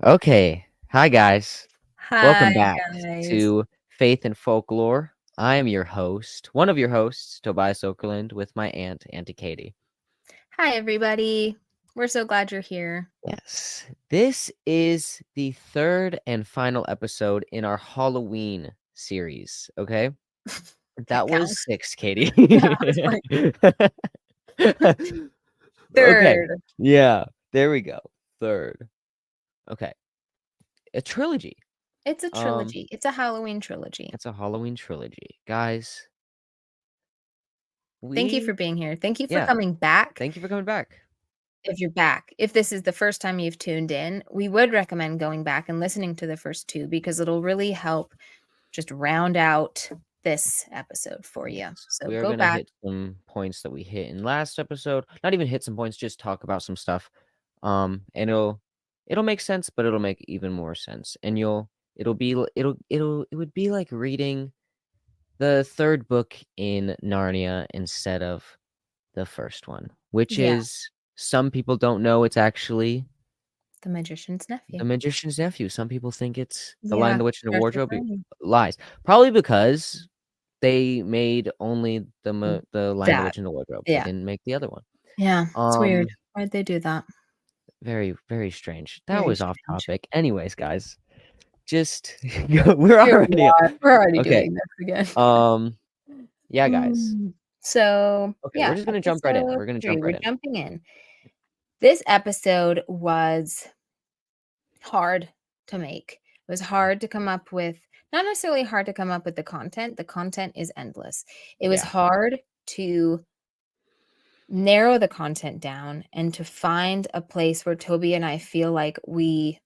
Okay. Hi, guys. Hi, Welcome back guys. to Faith and Folklore. I am your host, one of your hosts, Tobias Okerlund, with my aunt, Auntie Katie. Hi, everybody. We're so glad you're here. Yes. This is the third and final episode in our Halloween series, okay? That That was counts. 6, Katie. Yeah, I was like, Okay. third. Yeah. There we go. Third. Okay. A trilogy. It's a Um, trilogy. It's a Halloween trilogy. it's a Halloween trilogy. Guys, Thank you for we being here. Thank you for yeah. coming back. Thank you for coming back. If you're back, if this is the first time you've tuned in, we would recommend going back and listening to the first two because it'll really help just round out this episode for you. Yes. So We are go gonna back. hit some points that we hit in last episode. Not even hit some points, just talk about some stuff. And it'll make sense, but it'll make even more sense. And it would be like reading the third book in Narnia instead of the first one, which Yeah, is some people don't know it's actually the magician's nephew. The Magician's Nephew. Some people think it's The Lion, Yeah, the Witch, and the Arthur Wardrobe. Brady. Lies. Probably because they made only the Lion, the That. Witch, and the Wardrobe. They Yeah. didn't make the other one. Yeah, it's weird. Um, Why'd they do that? very, very strange. That Very was off strange. topic. Anyways, guys, just we're Here we already are. We're already okay. doing this again. Um, yeah, guys. Mm. So, Okay, we're yeah, just gonna jump right in. episode We're gonna 3, jump right we're in. jumping in. This episode was hard to make. It was hard to come up with, not necessarily hard to come up with the content. The content is endless. It was Yeah. hard to narrow the content down and to find a place where Toby and I feel like we're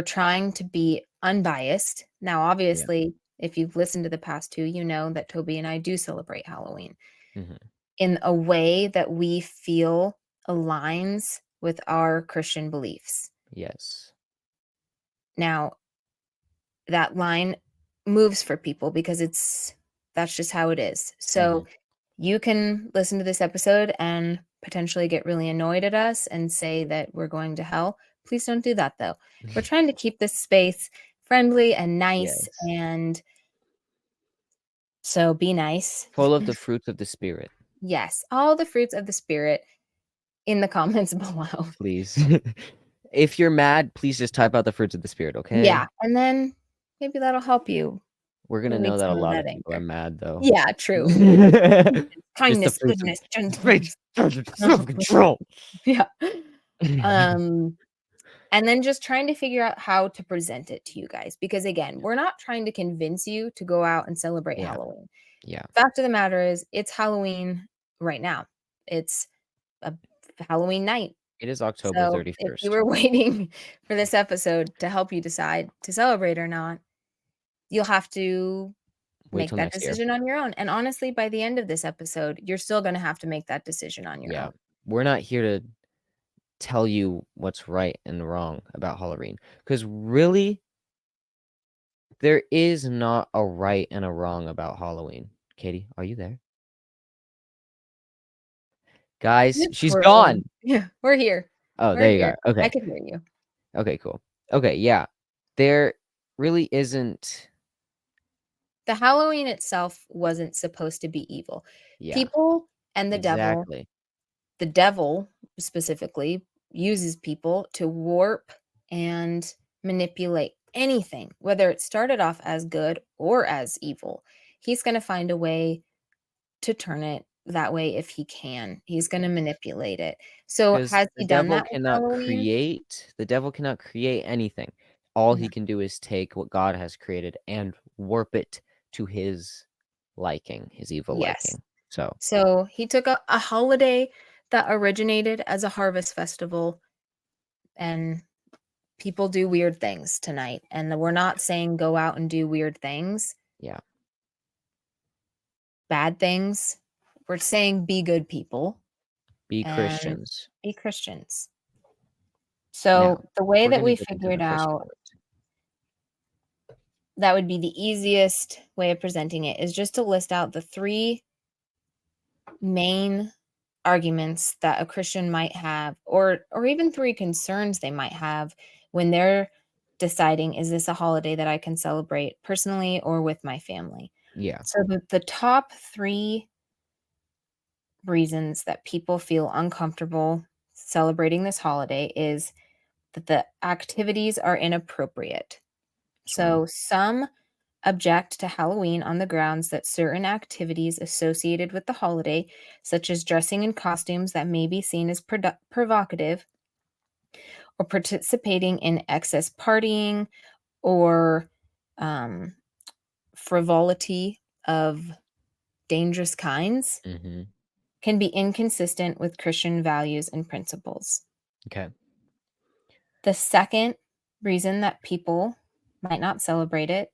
trying to be unbiased. Now, Yeah. obviously, if you've listened to the past two, you know that Toby and I do celebrate Halloween Hmm. in a way that we feel aligns with our Christian beliefs. Yes. Now, that line moves for people because that's just how it is. Hmm. So, you can listen to this episode and potentially get really annoyed at us and say that we're going to hell. Please don't do that though. We're trying to keep this space friendly and nice, Yes. and so be nice. Full of the fruits of the spirit, Yes, all the fruits of the spirit in the comments below. please. If you're mad, please just type out the fruits of the spirit, Yeah, okay? and then maybe that'll help you We're gonna relieve know that a some of lot that of people are anger. mad, though. Yeah, true. Just the Kindness, fruits of goodness, gentleness. Rage, self-control. Yeah. Um And then just trying to figure out how to present it to you guys. Because again, we're not trying to convince you to go out and celebrate Yeah, Halloween. yeah. Fact of the matter is, it's Halloween right now. It's a Halloween night. It is October So if you 31st. were waiting for this episode to help you decide to celebrate or not, you'll have to Wait make till that next year. decision on your own. And honestly, by the end of this episode, you're still going to have to make that decision on your Yeah. own. We're not here to tell you what's right and wrong about Halloween. Because really, there is not a right and a wrong about Halloween. Katie, are you there? Guys, It's she's swirling. gone. Yeah, we're here. Oh, We're there you here. go. I Okay. can hear you. Okay, cool. Okay, yeah. There really isn't. The Halloween itself wasn't supposed to be evil. Yeah, People and exactly. the devil specifically, uses people to warp and manipulate anything, whether it started off as good or as evil. He's going to find a way to turn it that way if he can. He's going to Yes. manipulate it. So Because has he done that with Halloween? the devil cannot create anything. All No. he can do is take what God has created and warp it to his liking, his evil Yes. liking. So, So he took a holiday that originated as a harvest festival, and people do weird things tonight. And we're not saying go out and do weird things, yeah, bad things. We're saying be good people be and Christians. be Christians. Now, So the way we're that going to we get into the figured first out part. that would be the easiest way of presenting it is just to list out the three main arguments that a Christian might have, or even three concerns they might have when they're deciding, is this a holiday that I can celebrate personally or with my family? Yeah. So the top 3 reasons that people feel uncomfortable celebrating this holiday is that the activities are inappropriate. Which one? So some object to Halloween on the grounds that certain activities associated with the holiday, such as dressing in costumes that may be seen as provocative, or participating in excess partying, or um, frivolity of dangerous kinds, Mm-hmm. can be inconsistent with Christian values and principles. Okay. The second reason that people might not celebrate it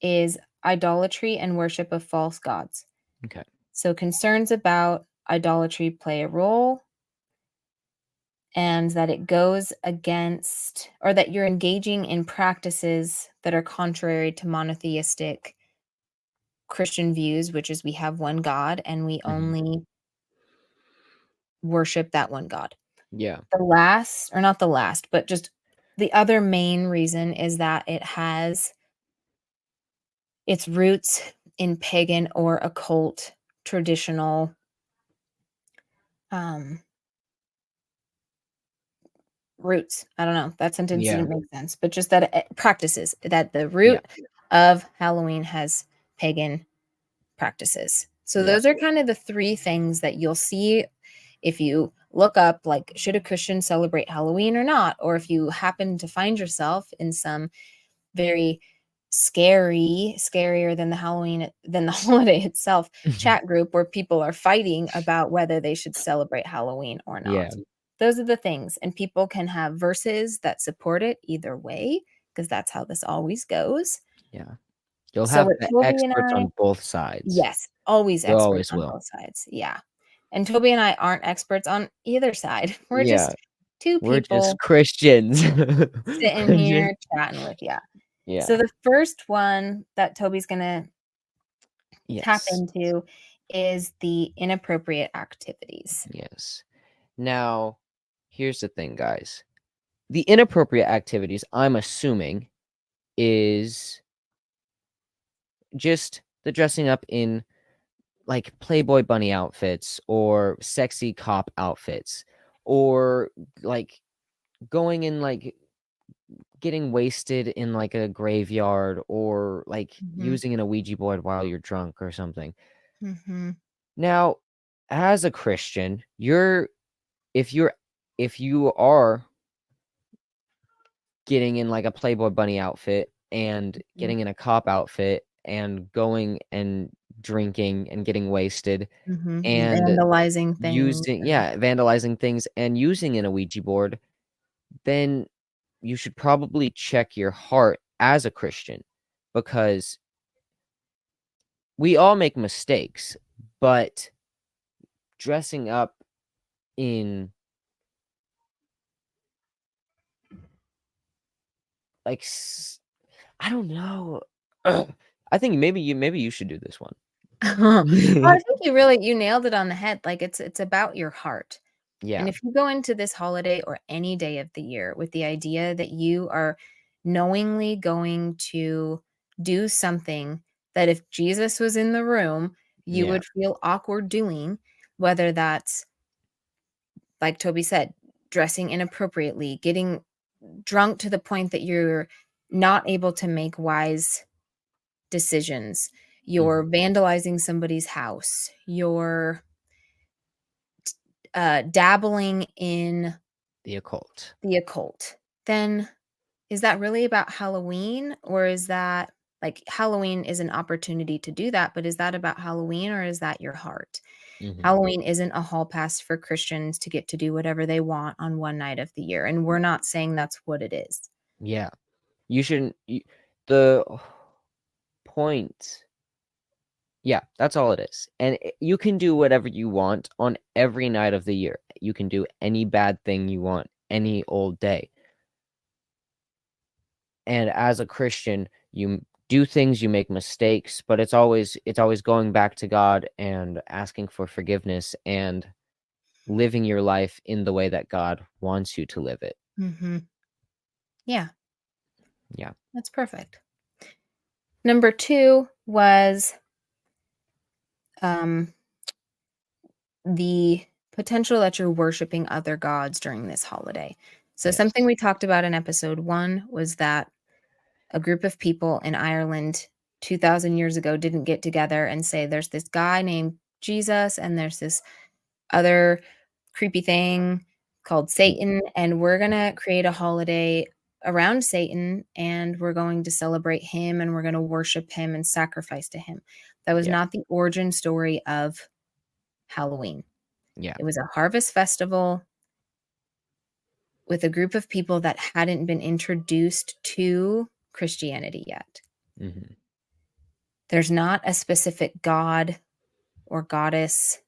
is idolatry and worship of false gods. Okay. So, concerns about idolatry play a role, and that it goes against, or that you're engaging in practices that are contrary to monotheistic Christian views, which is we have one God and we Mm-hmm. only worship that one God. Yeah. The last, or not the last, but just the other main reason is that it has its roots in pagan or occult traditional um, roots. I don't know. That sentence Yeah. didn't make sense, but just that it practices, that the Yeah. root of Halloween has pagan practices. So Yeah. those are kind of the 3 things that you'll see if you look up, like, should a Christian celebrate Halloween or not? Or if you happen to find yourself in some very scarier than the Halloween than the holiday itself, chat group where people are fighting about whether they should celebrate Halloween or not. Yeah. Those are the things, and people can have verses that support it either way, because that's how this always goes. Yeah. You'll So have what the Toby and experts I on both sides. Yes, always You experts always on will. both sides, yeah. And Toby and I aren't experts on either side. We're Yeah. just 2 We're just people Christians. sitting We're just here chatting with ya. So yeah. the first one that Toby's gonna tap Yes. into is the inappropriate activities. Yes. Now, here's the thing, guys. The inappropriate activities, I'm assuming, is just the dressing up in like Playboy bunny outfits or sexy cop outfits or like going in like getting wasted in like a graveyard or like Mhm, using an Ouija board while you're drunk or something. mhm, Now, as a Christian, if you're if you are getting in like a Playboy bunny outfit and mhm, getting in a cop outfit and going and drinking and getting wasted mhm, and vandalizing things using and vandalizing things and using an Ouija board, then you should probably check your heart as a Christian because we all make mistakes, but dressing up in like I don't know. Ugh. I think maybe you should do this one. Well, I think you nailed it on the head, like, it's about your heart. And Yeah, if you go into this holiday or any day of the year with the idea that you are knowingly going to do something that if Jesus was in the room, you yeah, would feel awkward doing, whether that's, like Toby said, dressing inappropriately, getting drunk to the point that you're not able to make wise decisions, mhm, you're vandalizing somebody's house, you're dabbling in the occult. the occult, then is that really about Halloween? Or is that, like, Halloween is an opportunity to do that, but is that about Halloween or is that your heart? Mhm. Halloween isn't a hall pass for Christians to get to do whatever they want on one night of the year, and we're not saying that's what it is. Yeah, you shouldn't the point yeah, that's all it is, and you can do whatever you want on every night of the year. You can do any bad thing you want any old day. And as a Christian, you do things, you make mistakes, but it's always going back to God and asking for forgiveness and living your life in the way that God wants you to live it. Mhm. Yeah, Yeah. that's perfect. Number 2 was, um, the potential that you're worshiping other gods during this holiday. So Yes. something we talked about in episode 1 was that a group of people in Ireland 2,000 years ago didn't get together and say, "There's this guy named Jesus, and there's this other creepy thing called Mm, Satan, and we're gonna create a holiday around Satan, and we're going to celebrate him, and we're gonna worship him and sacrifice to him." That was yeah. not the origin story of Halloween. Yeah. It was a harvest festival with a group of people that hadn't been introduced to Christianity yet. Hmm. There's not a specific god or goddess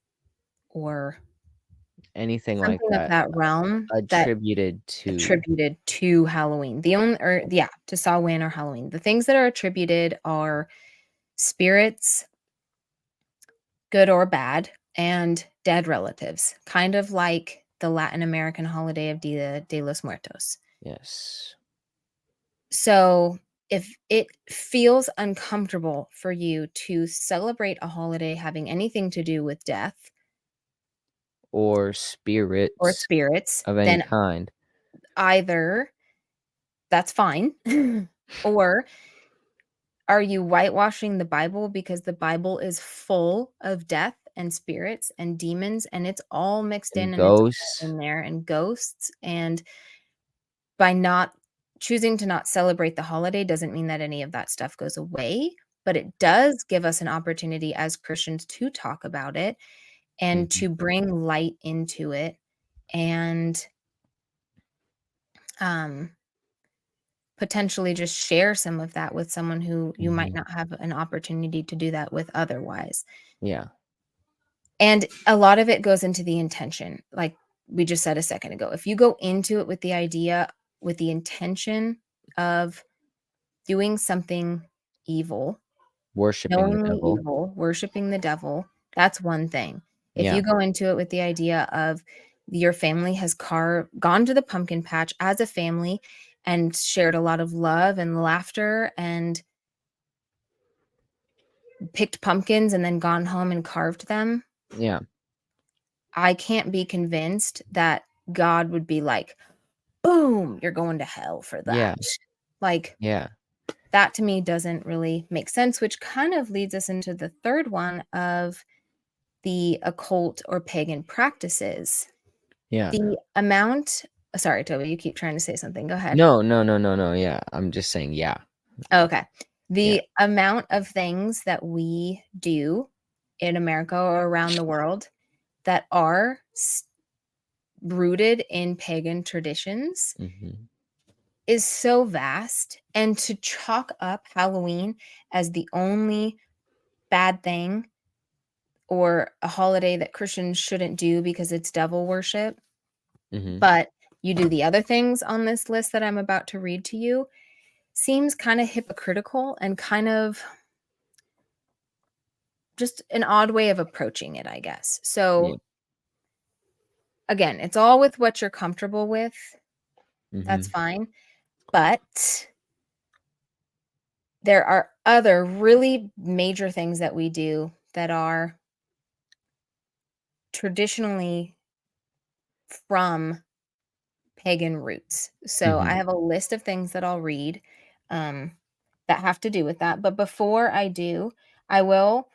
or Anything like something of that that realm that attributed to. attributed to Halloween. The only or yeah, to Samhain or Halloween. The things that are attributed are spirits, good or bad, and dead relatives, kind of like the Latin American holiday of Dia de los Muertos. Yes. So, if it feels uncomfortable for you to celebrate a holiday having anything to do with death Or or spirits spirits, of any then kind. either that's fine, or are you whitewashing the Bible because the Bible is full of death and spirits and demons, and it's all mixed And in and it's all ghosts. in there, and ghosts, and by not choosing to not celebrate the holiday doesn't mean that any of that stuff goes away, but it does give us an opportunity as Christians to talk about it and Mhm. to bring light into it and, um, potentially just share some of that with someone who you might Mhm. not have an opportunity to do that with otherwise. Yeah. And a lot of it goes into the intention, like we just said a second ago. If you go into it with the idea, with the intention of doing something evil, Worshipping the knowingly devil. evil, worshiping the devil, that's one thing. If Yeah. you go into it with the idea of your family has gone to the pumpkin patch as a family and shared a lot of love and laughter and picked pumpkins and then gone home and carved them, Yeah. I can't be convinced that God would be like, "Boom, you're going to hell for that." Yeah. Like, Yeah. that to me doesn't really make sense, which kind of leads us into the third one of the occult or pagan practices. Yeah. The amount Sorry, Toby, you keep trying to say something. Go ahead. No, no, no, no, no, yeah. I'm just saying, yeah. Okay. Yeah. The amount of things that we do in America or around the world that are rooted in pagan traditions Mhm. is so vast, and to chalk up Halloween as the only bad thing or a holiday that Christians shouldn't do because it's devil worship, Mhm. but you do the other things on this list that I'm about to read to you, seems kind of hypocritical and kind of just an odd way of approaching it, I guess. Yeah. So, again, it's all with what you're comfortable with. That's Mhm. fine. But there are other really major things that we do that are traditionally from pagan roots. So I Mhm. have a list of things that I'll read um, that have to do with that. But before I do, I will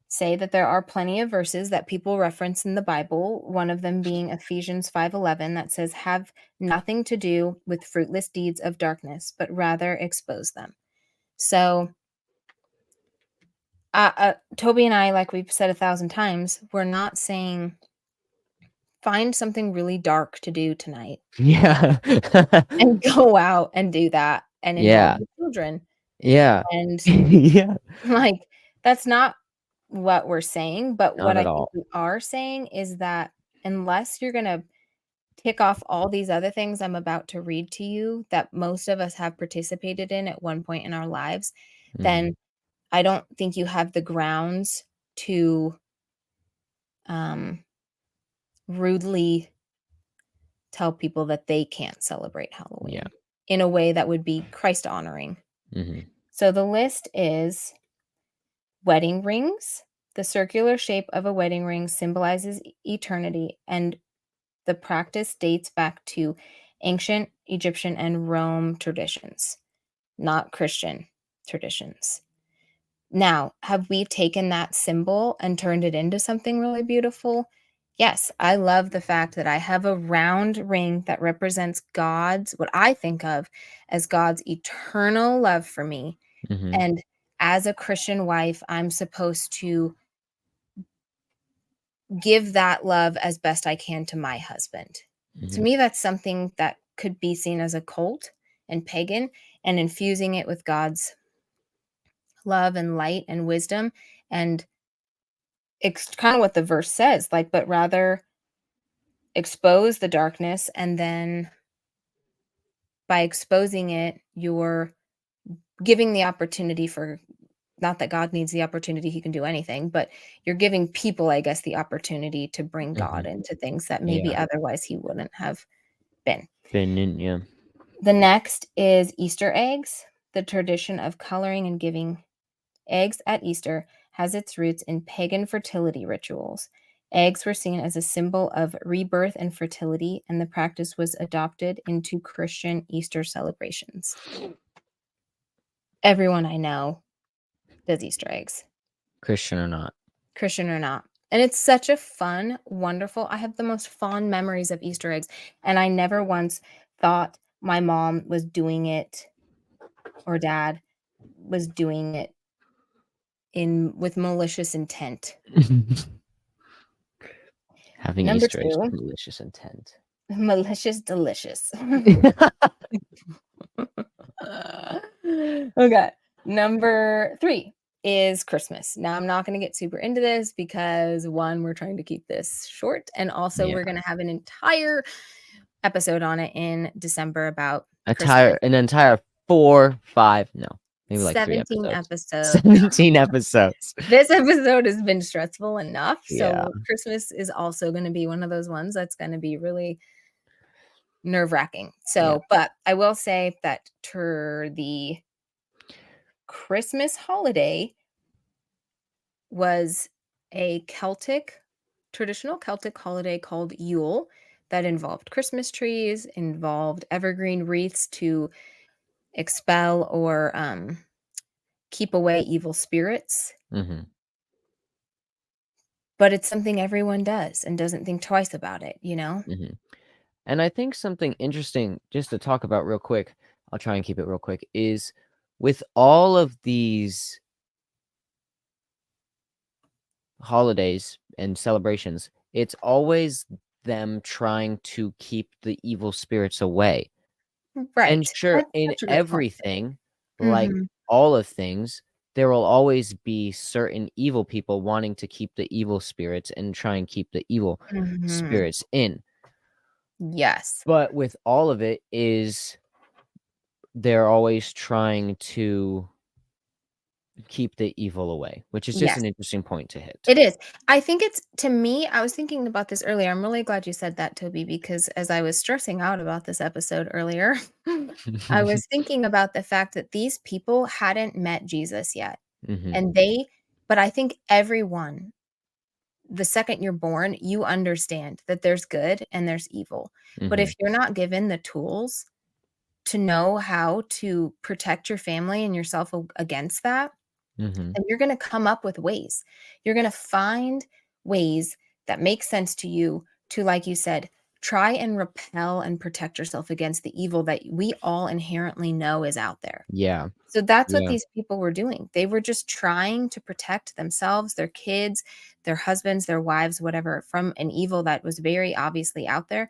say that there are plenty of verses that people reference in the Bible, one of them being Ephesians 5:11 that says have nothing to do with fruitless deeds of darkness, but rather expose them. So Toby and I, like we've said 1,000 times, we're not saying find something really dark to do tonight Yeah. and go out and do that and enjoy Yeah. your children. Yeah. And, Yeah. like, that's not what we're saying, but Not what at I think all. we are saying is that unless you're gonna tick off all these other things I'm about to read to you that most of us have participated in at one point in our lives, Mhm. then I don't think you have the grounds to, um, rudely tell people that they can't celebrate Yeah. Halloween. in a way that would be Christ honoring. Mm-hmm. So the list is wedding rings. The circular shape of a wedding ring symbolizes eternity, and the practice dates back to ancient Egyptian and Rome traditions, not Christian traditions. Now, have we taken that symbol and turned it into something really beautiful? Yes, I love the fact that I have a round ring that represents God's, what I think of as God's eternal love for me. Mm-hmm. And as a Christian wife, I'm supposed to give that love as best I can to my husband. To Mm-hmm. me, that's something that could be seen as a cult and pagan, and infusing it with God's love and light and wisdom. And it's kind of what the verse says, like, but rather expose the darkness. And then by exposing it, you're giving the opportunity for, not that God needs the opportunity, he can do anything, but you're giving people, I guess, the opportunity to bring Mm-hmm. God into things that maybe Yeah. otherwise he wouldn't have been. Yeah. The next is Easter eggs. The tradition of coloring and giving eggs at Easter has its roots in pagan fertility rituals. Eggs were seen as a symbol of rebirth and fertility, and the practice was adopted into Christian Easter celebrations. Everyone I know does Easter eggs, Christian or not. Christian or not. And it's such a fun, wonderful, I have the most fond memories of Easter eggs. And I never once thought my mom was doing it or dad was doing it in with malicious intent. Having Number Easter eggs with 2, malicious intent. malicious delicious. Okay. Number 3 is Christmas. Now, I'm not gonna get super into this because, 1, we're trying to keep this short, and also Yeah. we're gonna have an entire episode on it in December about Christmas. An entire 4, 5, no, maybe like 3 17 episodes. episodes. 17 episodes. This episode has been stressful enough, Yeah. so Christmas is also gonna be one of those ones that's gonna be really nerve-wracking. Yeah. So, but I will say that the Christmas holiday was a traditional Celtic holiday called Yule that involved Christmas trees, involved evergreen wreaths to expel or keep away evil spirits. Mhm. But it's something everyone does and doesn't think twice about it, you know? Mhm. And I think something interesting just to talk about real quick, I'll try and keep it real quick, is with all of these holidays and celebrations, it's always them trying to keep the evil spirits away. And Right. sure, That's in such a good point. everything, like Mhm. all of things, there will always be certain evil people wanting to keep the evil spirits and try and keep the evil Mhm. spirits in. Yes. But with all of it is they're always trying to keep the evil away, which is just Yes. an interesting point to hit. It is. I think it's to me, I was thinking about this earlier. I'm really glad you said that, Toby, because as I was stressing out about this episode earlier, I was thinking about the fact that these people hadn't met Jesus yet. Mhm, And but I think everyone, the second you're born, you understand that there's good and there's evil. But mhm, if you're not given the tools to know how to protect your family and yourself against that, mhm. and you're gonna come up with ways. You're gonna find ways that make sense to you to, like you said, try and repel and protect yourself against the evil that we all inherently know is out there. Yeah, So that's what yeah, these people were doing. They were just trying to protect themselves, their kids, their husbands, their wives, whatever, from an evil that was very obviously out there.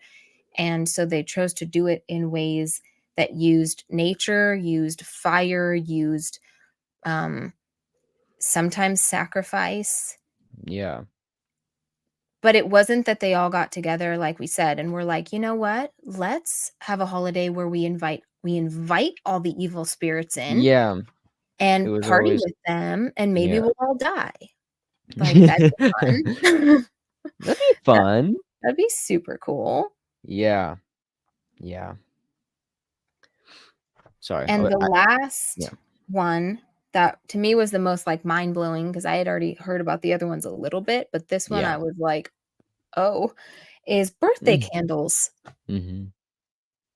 And so they chose to do it in ways that used nature, used fire, used um, sometimes sacrifice, yeah. but it wasn't that they all got together like we said and we're like, "You know what? Let's have a holiday where we invite all the evil spirits in Yeah, it and was party always with them and maybe yeah. we'll all die." Like, that'd be fun. That'd be That fun. that'd be super cool. Yeah, yeah. Sorry. And the I yeah. last one that to me was the most, like, mind-blowing because I had already heard about the other ones a little bit, but this one Yeah. I was like, "Oh," is birthday Mm. candles. Mhm.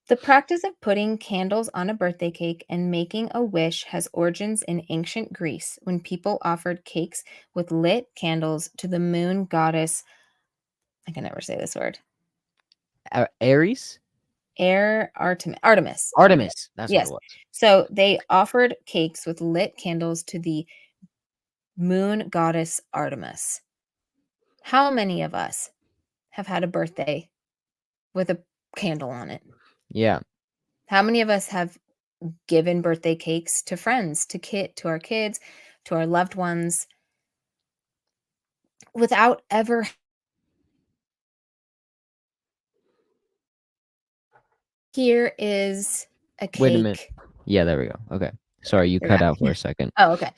The practice of putting candles on a birthday cake and making a wish has origins in ancient Greece when people offered cakes with lit candles to the moon goddess. I can never say this word. Aries? Artemis. Artemis, that's what it Yes. was. So they offered cakes with lit candles to the moon goddess Artemis. How many of us have had a birthday with a candle on it? Yeah. How many of us have given birthday cakes to friends, to our kids, to our loved ones without ever. Here is a Wait a minute. cake. Yeah, there we go. Okay. Sorry, you You're cut back. out for a second. Oh, okay.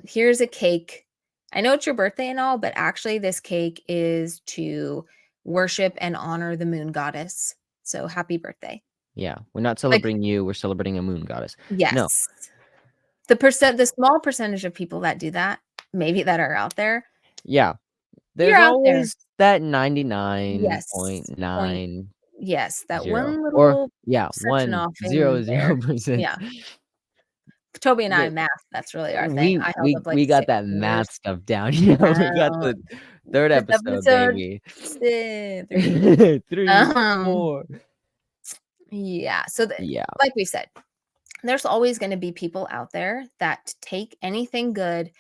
Here's a cake. I know it's your birthday and all, but actually this cake is to worship and honor the moon goddess. So happy birthday. Yeah, we're not Like, celebrating you, we're celebrating a moon goddess. No. yes. The small percentage of people that do that, maybe that are out there, Yeah. you're There's out there. always that Yes. Point 99.90 yes, that one or little yeah, section off in there. 100%. Yeah. Toby and I, That math, that's really our thing. we I held we up, like, we got 6 that fingers. math stuff down, you know, we got Down. the 3rd This episode, episode baby. 3. 3, Um, 4. yeah, so the Yeah. like we said, there's always gonna be people out there that take anything good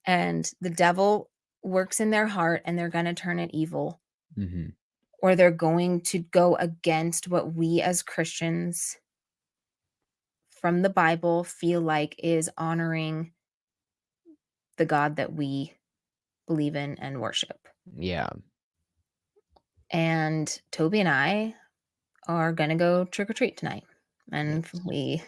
and the devil works in their heart and they're gonna turn it evil, Mhm. or they're going to go against what we as Christians from the Bible feel like is honoring the God that we believe in and worship. Yeah. And Toby and I are gonna go trick or treat tonight, and Yes. we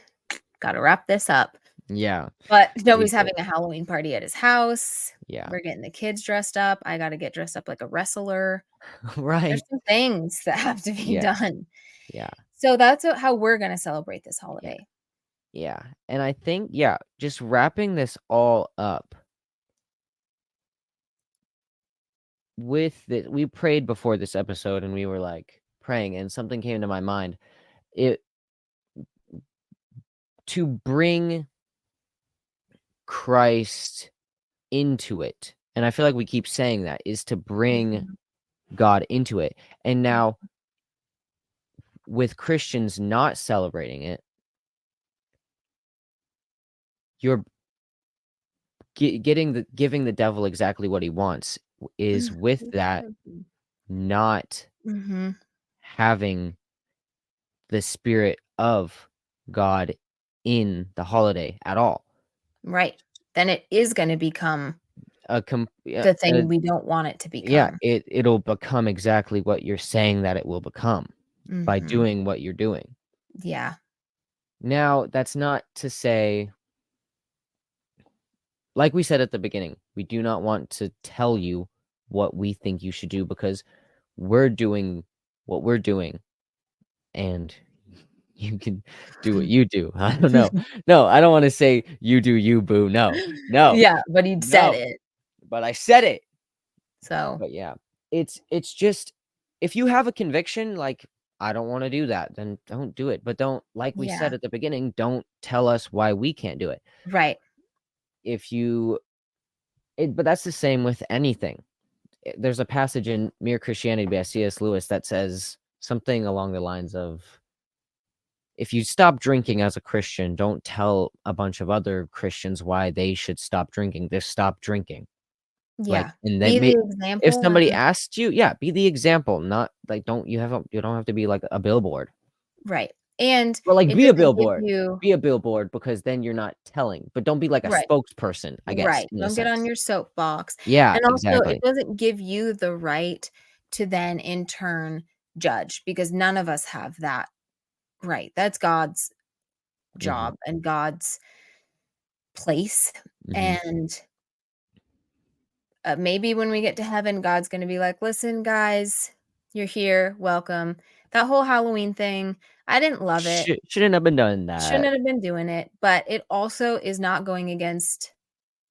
gotta wrap this up. Yeah. But We Toby's do. having a Halloween party at his house. Yeah. We're getting the kids dressed up. I gotta get dressed up like a wrestler. There's Right. some things that have to be Yeah. done. Yeah. So that's how we're gonna celebrate this Yeah. holiday. Yeah. And I think, yeah, just wrapping this all up with the we prayed before this episode and we were like praying and something came to my mind. It to bring Christ into it. And I feel like we keep saying that is to bring Mhm. God into it. And now with Christians not celebrating it, you're giving the devil exactly what he wants is with that not Mhm. having the spirit of God in the holiday at all. Right. Then it is gonna become Yeah, the thing we don't want it to yeah, become. it'll become exactly what you're saying that it will become by Mhm. doing what you're doing. Yeah. Now, that's not to say, like we said at the beginning, we do not want to tell you what we think you should do because we're doing what we're doing and you can do what you do. I don't know. No, I don't want to say you do you, boo. No, no, Yeah, but he said no. it. But I said it. So, But yeah, it's just if you have a conviction, like I don't want to do that, then don't do it. But don't, like we yeah. said at the beginning, don't tell us why we can't do it. Right. If you, but that's the same with anything. There's a passage in Mere Christianity by C.S. Lewis that says something along the lines of if you stop drinking as a Christian, don't tell a bunch of other Christians why they should stop drinking. Just stop drinking. Like, Yeah. and Be then the if example somebody and asks you, yeah, be the example, not like you don't have to be like a billboard. right. And Or like it be a doesn't give billboard. you Be a billboard because then you're not telling, but don't be like a right, spokesperson, I guess, right. in a Don't get on sense. your soapbox. Yeah, And also, it exactly. doesn't give you the right to then in turn judge because none of us have that right. That's God's Mhm, job and God's place. mhm. And maybe when we get to heaven, God's going to be like, listen, guys, you're here. Welcome. That whole Halloween thing, I didn't love it. Shouldn't have been done that. Shouldn't have been doing it, but it also is not going against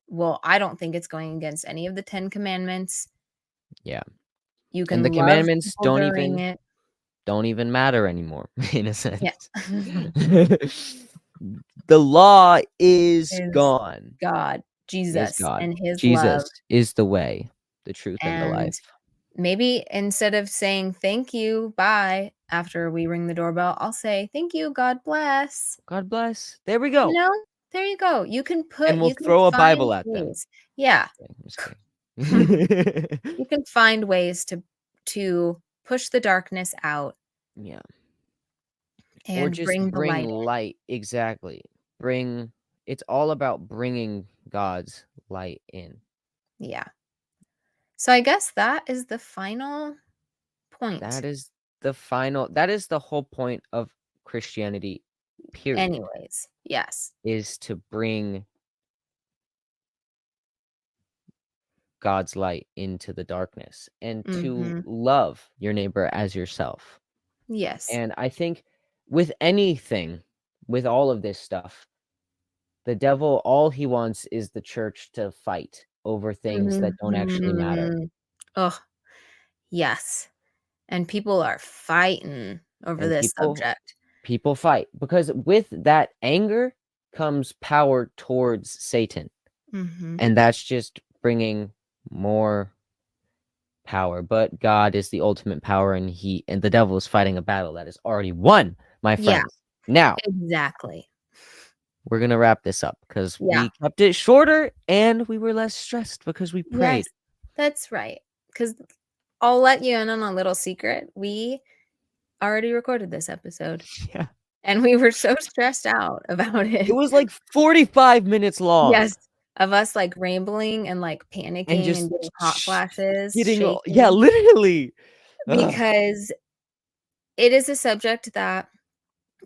well, I don't think it's going against any of the 10 commandments. Yeah. You And the can love commandments people during it. don't even matter anymore in a Yeah. sense. The law is Is gone. God, Is Jesus, God. and his love, Jesus is the way, the truth, and the and life. maybe instead of saying, "Thank you, bye," after we ring the doorbell, I'll say, "Thank you, God bless." God bless. There we You go. know? There you go. And we'll You can throw a find Bible at them. ways. Yeah. Okay, I'm just kidding. You can find ways to push the darkness out Yeah. Or and just bring the bring light in. light. Exactly. It's all about bringing God's light in. Yeah. So I guess that is the final point. That is the whole point of Christianity, period, Anyways, yes. is to bring God's light into the darkness and to Mhm. love your neighbor as yourself. Yes. And I think with anything, with all of this stuff, the devil, all he wants is the church to fight over things that don't actually matter. Mhm. Ugh, yes. And people are fighting over And this subject. people fight because with that anger comes power towards Satan. Mhm. And that's just bringing more power. But God is the ultimate power, and the devil is fighting a battle that is already won, my Yeah, friends. Now, exactly. we're gonna wrap this up because Yeah. we kept it shorter and we were less stressed because we Yes, prayed. that's right. Because 'Cause I'll let you in on a little secret. We already recorded this episode, Yeah. and we were so stressed out about It it. was like 45 minutes long Yes, of us, like, rambling and, like, and panicking and just getting hot flashes, getting yeah, shaking, literally. Ugh. because it is a subject that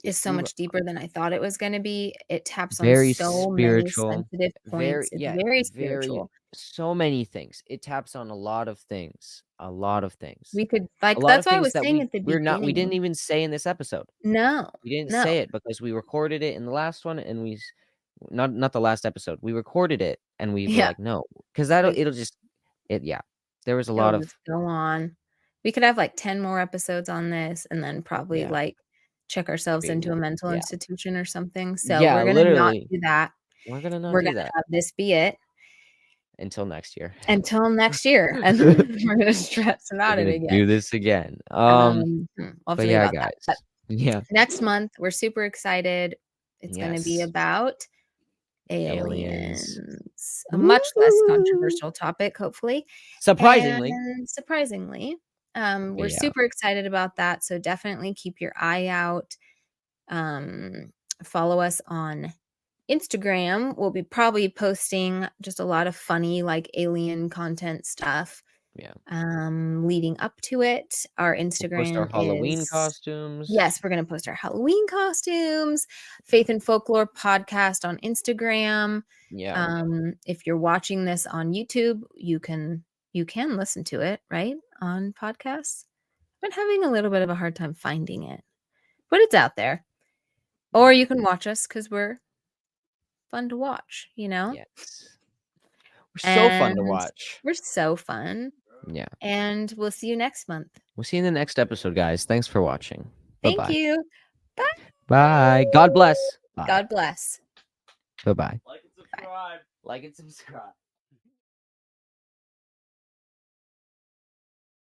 is so We much deeper than I thought it was gonna be. It taps on Very so many spiritual, sensitive points. It's very very spiritual. so many things. It taps on a lot of things, a lot of things. We could A like, lot that's of why I things was that saying at the we didn't beginning. even say in this episode. No, We didn't no, say it because we recorded it in the last one and not the last episode. We recorded it and we were yeah, like, "No," 'cause that'll like, it'll just yeah. There was a it'll lot of just go on. We could have, like, 10 more episodes on this and then probably, yeah, like, check ourselves being into a mental yeah. institution or something, so Yeah, we're gonna not literally. do that. We're gonna not We're do gonna that have this be it until next year. until next year, and then we're gonna stress We're about it gonna again. do this again. We'll have But to think yeah, about that, guys. but Yeah. next month, we're super excited. It's gonna be Yes. about Aliens. aliens, a much less Woo! controversial topic, hopefully, Surprisingly. and surprisingly, But we're yeah. super excited about that, so definitely keep your eye out. Um, Follow us on Instagram. We'll be probably posting just a lot of funny, like, alien content stuff, Yeah. leading up to it. Our We'll post our Instagram Halloween is costumes. yes, we're gonna post our Halloween costumes, Faith and Folklore podcast on Instagram. Yeah. If you're watching this on YouTube, you can listen to it, right? On podcasts. Been having a little bit of a hard time finding it, but it's out there. Or Yeah. you can watch us because we're fun to watch, you know? Yes. We're so fun to And watch. we're so fun. Yeah. And we'll see you next month. We'll see you in the next episode, guys. Thanks for watching. Thank Bye-bye. you. Bye. Bye. God bless. Bye. God bless. Bye-bye. Bye. Like and subscribe.